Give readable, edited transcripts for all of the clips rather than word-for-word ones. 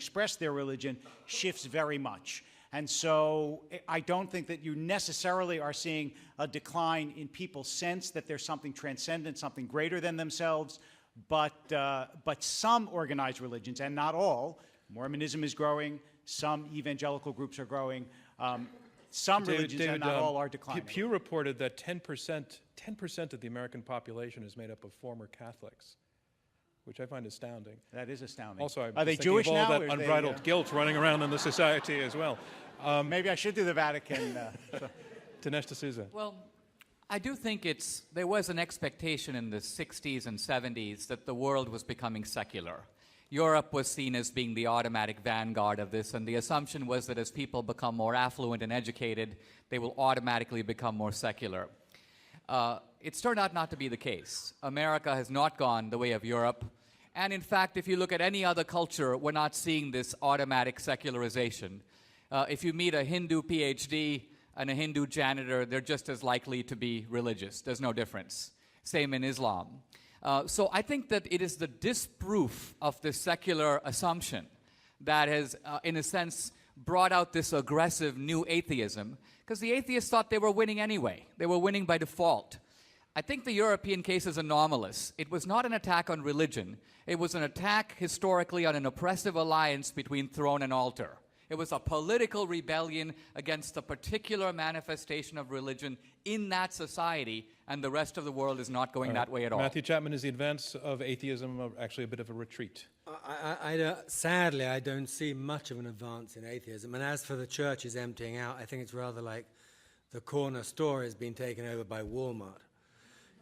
express their religion shifts very much. And so I don't think that you necessarily are seeing a decline in people's sense that there's something transcendent, something greater than themselves, but some organized religions, and not all, Mormonism is growing, some evangelical groups are growing, some religions, and not all, are declining. Pew reported that 10% of the American population is made up of former Catholics, which I find astounding. That is astounding. Also, are they Jewish of all now? That unbridled guilt running around in the society as well. Maybe I should do the Vatican. Dinesh D'Souza. Well, I do think there was an expectation in the 60s and 70s that the world was becoming secular. Europe was seen as being the automatic vanguard of this, and the assumption was that as people become more affluent and educated, they will automatically become more secular. It's turned out not to be the case. America has not gone the way of Europe, and in fact, if you look at any other culture, we're not seeing this automatic secularization. If you meet a Hindu PhD and a Hindu janitor, they're just as likely to be religious. There's no difference. Same in Islam. So I think that it is the disproof of the secular assumption that has, in a sense, brought out this aggressive new atheism, because the atheists thought they were winning anyway. They were winning by default. I think the European case is anomalous. It was not an attack on religion. It was an attack historically on an oppressive alliance between throne and altar. It was a political rebellion against a particular manifestation of religion in that society, and the rest of the world is not going that way at all. Matthew Chapman, is the advance of atheism actually a bit of a retreat? Sadly, I don't see much of an advance in atheism. And as for the churches emptying out, I think it's rather like the corner store has been taken over by Walmart.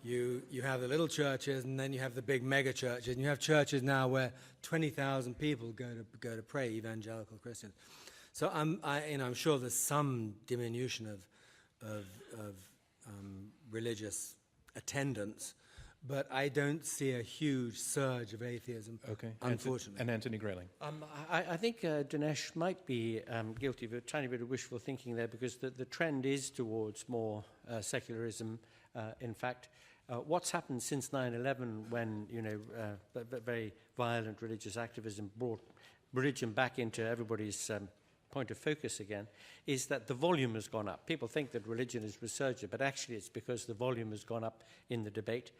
You have the little churches, and then you have the big mega churches, and you have churches now where 20,000 people go to pray, evangelical Christians. So I'm sure there's some diminution of religious attendance, but I don't see a huge surge of atheism, unfortunately. And Anthony Grayling. I think Dinesh might be guilty of a tiny bit of wishful thinking there, because the trend is towards more secularism. In fact, what's happened since 9/11, when very violent religious activism brought religion back into everybody's point of focus again, is that the volume has gone up. People think that religion is resurgent, but actually it's because the volume has gone up in the debate.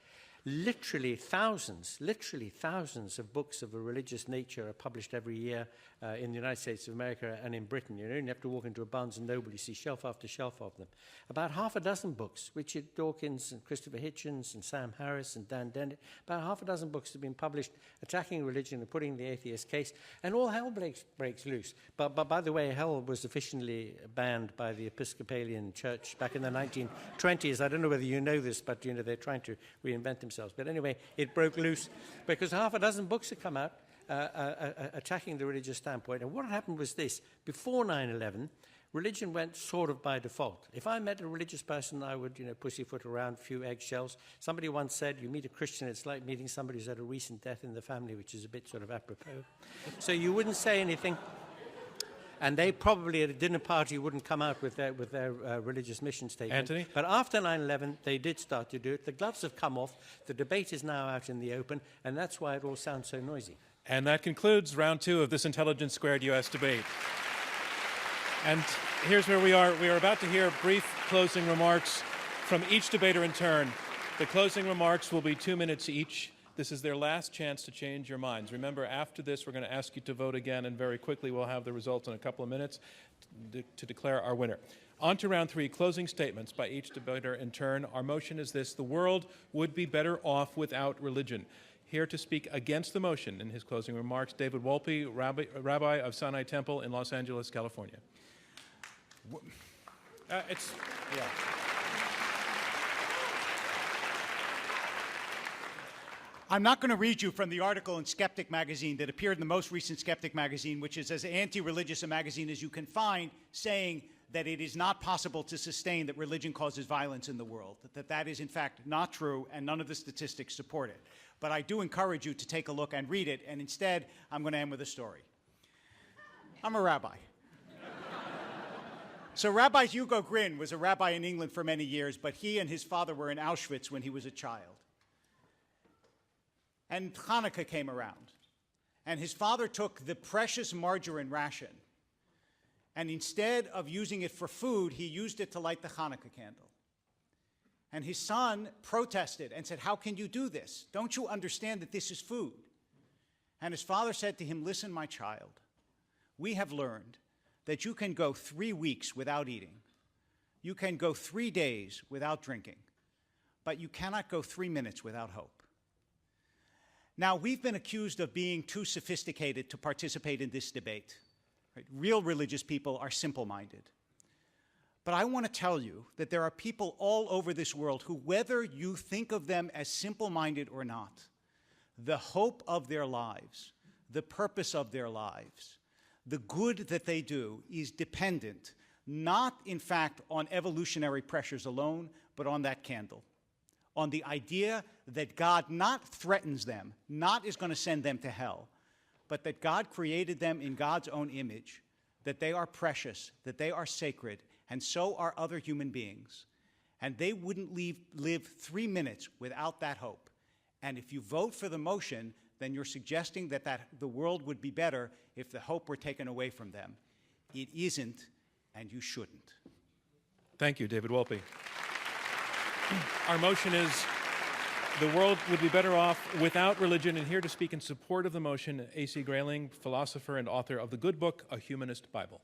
Literally thousands of books of a religious nature are published every year in the United States of America and in Britain. You only have to walk into a Barnes & Noble, you see shelf after shelf of them. About half a dozen books, Richard Dawkins and Christopher Hitchens and Sam Harris and Dan Dennett, about half a dozen books have been published attacking religion and putting the atheist case, and all hell breaks loose. But by the way, hell was officially banned by the Episcopalian Church back in the 1920s. I don't know whether you know this, but they're trying to reinvent themselves. But anyway, it broke loose because half a dozen books had come out attacking the religious standpoint. And what happened was this: before 9/11, religion went sort of by default. If I met a religious person, I would, pussyfoot around, a few eggshells. Somebody once said, you meet a Christian, it's like meeting somebody who's had a recent death in the family, which is a bit sort of apropos. So you wouldn't say anything. And they probably at a dinner party wouldn't come out with their religious mission statement. Anthony? But after 9/11, they did start to do it. The gloves have come off. The debate is now out in the open, and that's why it all sounds so noisy. And that concludes round 2 of this Intelligence Squared U.S. debate. And here's where we are. We are about to hear brief closing remarks from each debater in turn. The closing remarks will be 2 minutes each. This is their last chance to change your minds. Remember, after this, we're going to ask you to vote again, and very quickly we'll have the results in a couple of minutes to declare our winner. On to round 3, closing statements by each debater in turn. Our motion is this: the world would be better off without religion. Here to speak against the motion in his closing remarks, David Wolpe, Rabbi of Sinai Temple in Los Angeles, California. I'm not going to read you from the article in Skeptic magazine that appeared in the most recent Skeptic magazine, which is as anti-religious a magazine as you can find, saying that it is not possible to sustain that religion causes violence in the world, that is in fact not true, and none of the statistics support it. But I do encourage you to take a look and read it, and instead I'm going to end with a story. I'm a rabbi. So Rabbi Hugo Gryn was a rabbi in England for many years, but he and his father were in Auschwitz when he was a child. And Hanukkah came around. And his father took the precious margarine ration, and instead of using it for food, he used it to light the Hanukkah candle. And his son protested and said, "How can you do this? Don't you understand that this is food?" And his father said to him, "Listen, my child, we have learned that you can go 3 weeks without eating. You can go 3 days without drinking, but you cannot go 3 minutes without hope." Now, we've been accused of being too sophisticated to participate in this debate. Right? Real religious people are simple-minded. But I want to tell you that there are people all over this world who, whether you think of them as simple-minded or not, the hope of their lives, the purpose of their lives, the good that they do is dependent, not in fact on evolutionary pressures alone, but on that candle, on the idea that God not threatens them, not is going to send them to hell, but that God created them in God's own image, that they are precious, that they are sacred, and so are other human beings. And they wouldn't live 3 minutes without that hope. And if you vote for the motion, then you're suggesting that the world would be better if the hope were taken away from them. It isn't, and you shouldn't. Thank you, David Wolpe. Our motion is the world would be better off without religion. And here to speak in support of the motion, A.C. Grayling, philosopher and author of the good book, A Humanist Bible.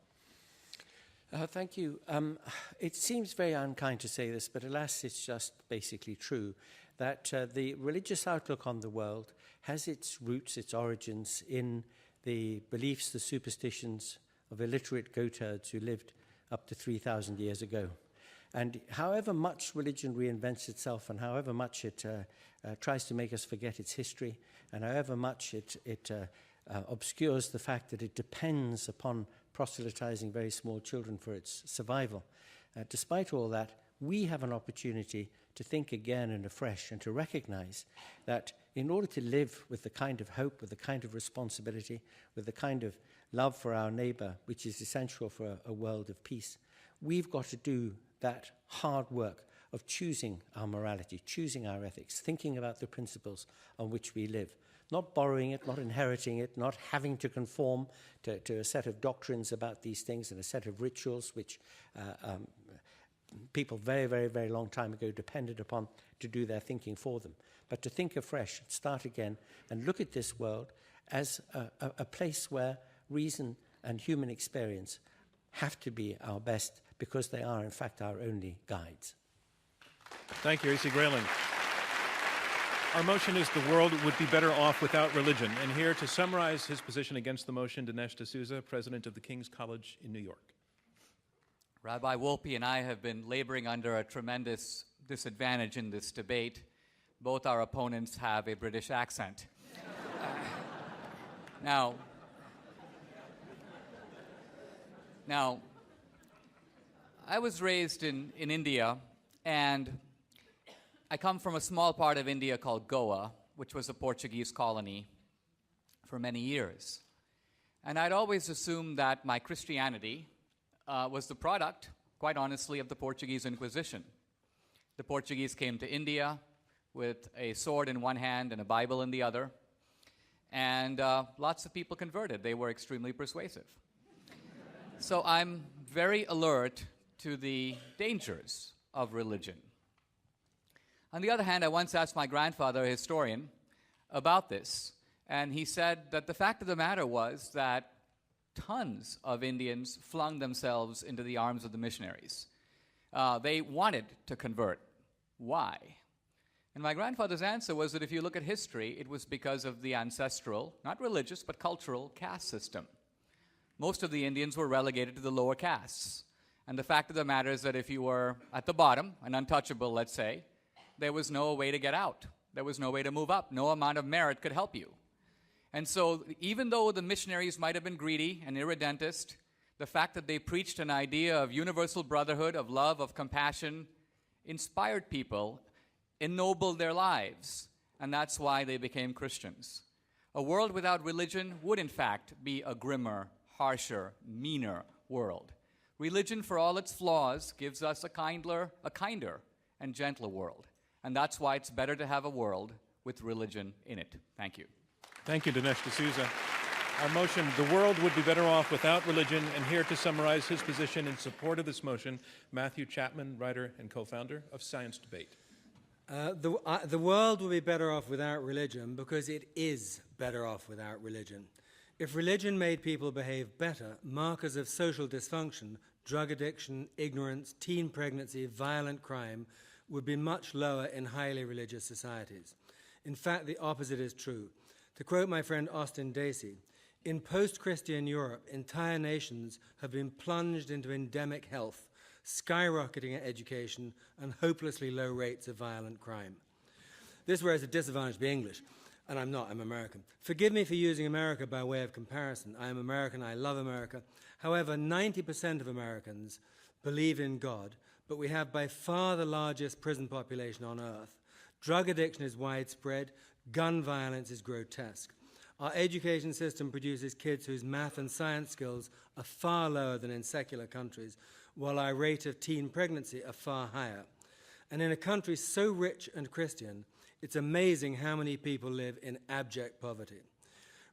Thank you. It seems very unkind to say this, but alas, it's just basically true, that the religious outlook on the world has its roots, its origins in the beliefs, the superstitions of illiterate goatherds who lived up to 3,000 years ago. And however much religion reinvents itself and however much it tries to make us forget its history, and however much it obscures the fact that it depends upon proselytizing very small children for its survival, despite all that, we have an opportunity to think again and afresh and to recognize that in order to live with the kind of hope, with the kind of responsibility, with the kind of love for our neighbor, which is essential for a world of peace, we've got to do that hard work of choosing our morality, choosing our ethics, thinking about the principles on which we live, not borrowing it, not inheriting it, not having to conform to a set of doctrines about these things and a set of rituals which people very, very, very long time ago depended upon to do their thinking for them. But to think afresh, start again, and look at this world as a place where reason and human experience have to be our best because they are, in fact, our only guides. Thank you, A.C. Grayling. Our motion is the world would be better off without religion. And here to summarize his position against the motion, Dinesh D'Souza, president of the King's College in New York. Rabbi Wolpe and I have been laboring under a tremendous disadvantage in this debate. Both our opponents have a British accent. Now, I was raised in India, and I come from a small part of India called Goa, which was a Portuguese colony for many years. And I'd always assumed that my Christianity was the product, quite honestly, of the Portuguese Inquisition. The Portuguese came to India with a sword in one hand and a Bible in the other, and lots of people converted. They were extremely persuasive. So I'm very alert to the dangers of religion. On the other hand, I once asked my grandfather, a historian, about this, and he said that the fact of the matter was that tons of Indians flung themselves into the arms of the missionaries. They wanted to convert. Why? And my grandfather's answer was that if you look at history, it was because of the ancestral, not religious, but cultural caste system. Most of the Indians were relegated to the lower castes. And the fact of the matter is that if you were at the bottom, an untouchable, let's say, there was no way to get out. There was no way to move up. No amount of merit could help you. And so even though the missionaries might have been greedy and irredentist, the fact that they preached an idea of universal brotherhood, of love, of compassion, inspired people, ennobled their lives, and that's why they became Christians. A world without religion would, in fact, be a grimmer, harsher, meaner world. Religion, for all its flaws, gives us a kinder and gentler world. And that's why it's better to have a world with religion in it. Thank you. Thank you, Dinesh D'Souza. Our motion, the world would be better off without religion, and here to summarize his position in support of this motion, Matthew Chapman, writer and co-founder of Science Debate. The world will be better off without religion because it is better off without religion. If religion made people behave better, markers of social dysfunction, drug addiction, ignorance, teen pregnancy, violent crime would be much lower in highly religious societies. In fact, the opposite is true. To quote my friend Austin Dacey, in post-Christian Europe, entire nations have been plunged into endemic health, skyrocketing education, and hopelessly low rates of violent crime. This wears a disadvantage to be English, and I'm not, I'm American. Forgive me for using America by way of comparison. I am American, I love America. However, 90% of Americans believe in God, but we have by far the largest prison population on earth. Drug addiction is widespread, gun violence is grotesque. Our education system produces kids whose math and science skills are far lower than in secular countries, while our rate of teen pregnancy are far higher. And in a country so rich and Christian, it's amazing how many people live in abject poverty.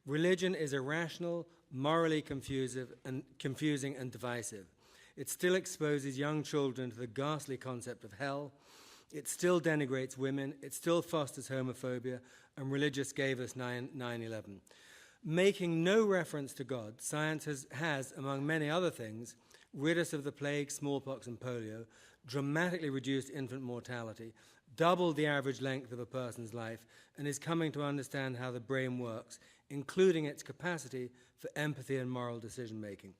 Religion is irrational, morally confusing and divisive. It still exposes young children to the ghastly concept of hell. It still denigrates women. It still fosters homophobia. And religious gave us 9/11. Making no reference to God, science has, among many other things, rid us of the plague, smallpox, and polio, dramatically reduced infant mortality, doubled the average length of a person's life, and is coming to understand how the brain works, including its capacity for empathy and moral decision-making.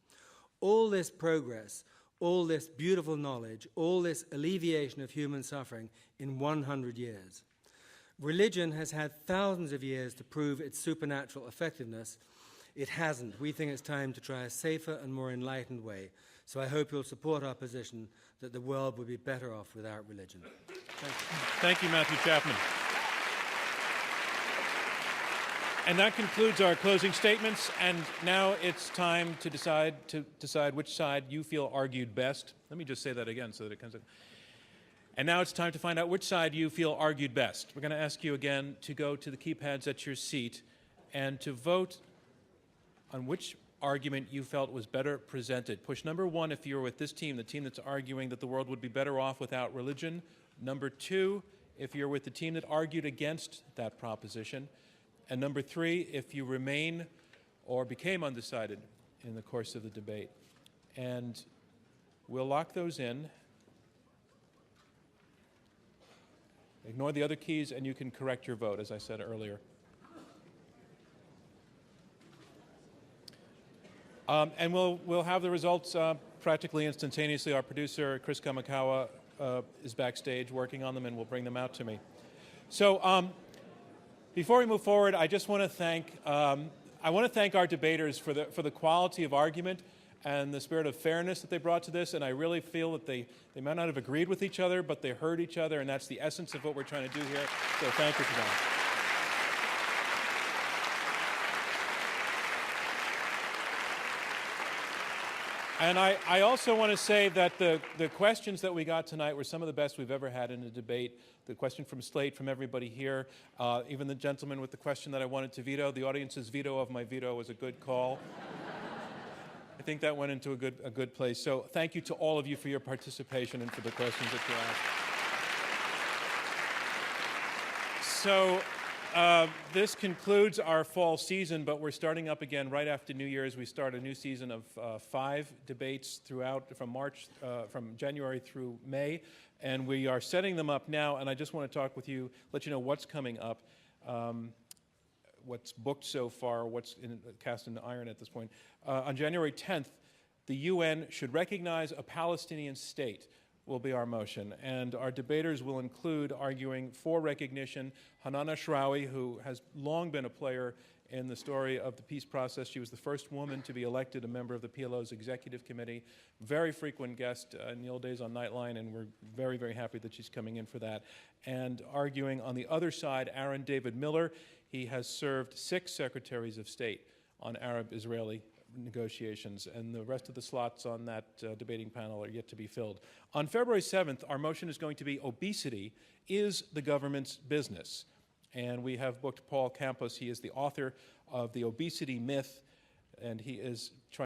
All this progress, all this beautiful knowledge, all this alleviation of human suffering in 100 years. Religion has had thousands of years to prove its supernatural effectiveness. It hasn't. We think it's time to try a safer and more enlightened way. So I hope you'll support our position that the world would be better off without religion. Thank you. Thank you, Matthew Chapman. And that concludes our closing statements. And now it's time to decide which side you feel argued best. Let me just say that again so that it comes in. And now it's time to find out which side you feel argued best. We're going to ask you again to go to the keypads at your seat and to vote on which argument you felt was better presented. Push number 1 if you're with this team, the team that's arguing that the world would be better off without religion. Number 2 if you're with the team that argued against that proposition. And number 3 if you remain or became undecided in the course of the debate. And we'll lock those in. Ignore the other keys and you can correct your vote, as I said earlier. And we'll have the results practically instantaneously. Our producer, Chris Kamikawa, is backstage working on them, and will bring them out to me. So before we move forward, I just want to thank our debaters for the quality of argument and the spirit of fairness that they brought to this. And I really feel that they might not have agreed with each other, but they heard each other, and that's the essence of what we're trying to do here. So thank you for that. And I also want to say that the questions that we got tonight were some of the best we've ever had in a debate. The question from Slate, from everybody here, even the gentleman with the question that I wanted to veto. The audience's veto of my veto was a good call. I think that went into a good place. So thank you to all of you for your participation and for the questions that you asked. So this concludes our fall season, but we're starting up again right after New Year's. We start a new season of 5 debates throughout, from January through May, and we are setting them up now. And I just want to talk with you, let you know what's coming up, what's booked so far, what's cast in iron at this point. On January 10th, the UN should recognize a Palestinian state, will be our motion. And our debaters will include, arguing for recognition, Hanan Ashrawi, who has long been a player in the story of the peace process. She was the first woman to be elected a member of the PLO's executive committee. Very frequent guest in the old days on Nightline, and we're very, very happy that she's coming in for that. And arguing on the other side, Aaron David Miller. He has served 6 secretaries of state on Arab-Israeli negotiations, and the rest of the slots on that debating panel are yet to be filled. On February 7th, our motion is going to be obesity is the government's business. And we have booked Paul Campos. He is the author of The Obesity Myth, and he is